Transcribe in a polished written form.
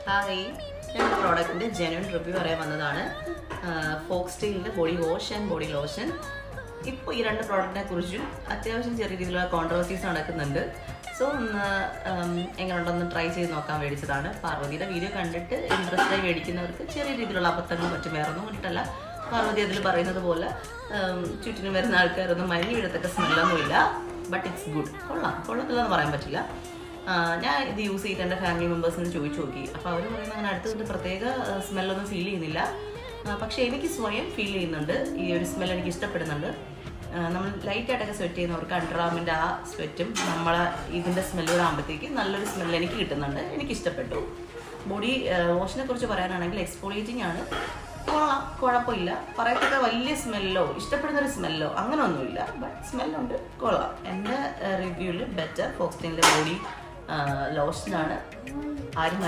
Hi, ഞാൻ പ്രോഡക്റ്റിൻ്റെ genuine review പറയാൻ വന്നതാണ്. ഫോക്സ്റ്റെയിലിൻ്റെ body wash and body lotion. ഇപ്പോൾ ഈ രണ്ട് പ്രോഡക്റ്റിനെ കുറിച്ചും അത്യാവശ്യം ചെറിയ രീതിയിലുള്ള കോൺട്രവേഴ്സീസ് നടക്കുന്നുണ്ട്. സോ ഒന്ന് എങ്ങനെയുണ്ടെന്ന് ട്രൈ ചെയ്ത് നോക്കാൻ മേടിച്ചതാണ്. പാർവതിയുടെ വീഡിയോ കണ്ടിട്ട് ഇൻട്രസ്റ്റായി മേടിക്കുന്നവർക്ക് ചെറിയ രീതിയിലുള്ള അബദ്ധങ്ങളും മറ്റും വേറൊന്നും കൊണ്ടിട്ടല്ല. പാർവതി അതിൽ പറയുന്നത് പോലെ ചുറ്റിനും വരുന്ന ആൾക്കാരൊന്നും മഞ്ഞ് വീഴത്തൊക്കെ സ്മെല്ലൊന്നുമില്ല. But it's good. കൊള്ളത്തില്ലെന്ന് പറയാൻ പറ്റില്ല. ഞാൻ ഇത് യൂസ് ചെയ്തിട്ട് എൻ്റെ ഫാമിലി മെമ്പേഴ്സിന് ചോദിച്ചു നോക്കി. അപ്പോൾ അവർ പറയുന്നത് അങ്ങനെ അടുത്തത് പ്രത്യേക സ്മെല്ലൊന്നും ഫീൽ ചെയ്യുന്നില്ല. പക്ഷേ എനിക്ക് സ്വയം ഫീൽ ചെയ്യുന്നുണ്ട്. ഈ ഒരു സ്മെൽ എനിക്ക് ഇഷ്ടപ്പെടുന്നുണ്ട്. നമ്മൾ ലൈറ്റായിട്ടൊക്കെ സ്വെറ്റ് ചെയ്യുന്നവർക്ക് അണ്ടർആർമിൻ്റെ ആ സ്വെറ്റും നമ്മളെ ഇതിൻ്റെ സ്മെല്ലുകൾ ആകുമ്പോഴത്തേക്ക് നല്ലൊരു സ്മെല്ല് എനിക്ക് കിട്ടുന്നുണ്ട്. എനിക്കിഷ്ടപ്പെട്ടു. ബോഡി വാഷിനെ കുറിച്ച് പറയാനാണെങ്കിൽ എക്സ്ഫോളിയേറ്റിംഗ് ആണ്. കൊള്ളാം, കുഴപ്പമില്ല. പറയത്തക്ക വലിയ സ്മെല്ലോ ഇഷ്ടപ്പെടുന്നൊരു സ്മെല്ലോ അങ്ങനെ ഒന്നുമില്ല. ബട്ട് സ്മെല്ലുണ്ട്, കൊള്ളാം. എൻ്റെ റിവ്യൂവിൽ ബെറ്റർ ഫോക്സ്റ്റെയിലിൻ്റെ ബോഡി ലോഷനാണ്. ആരും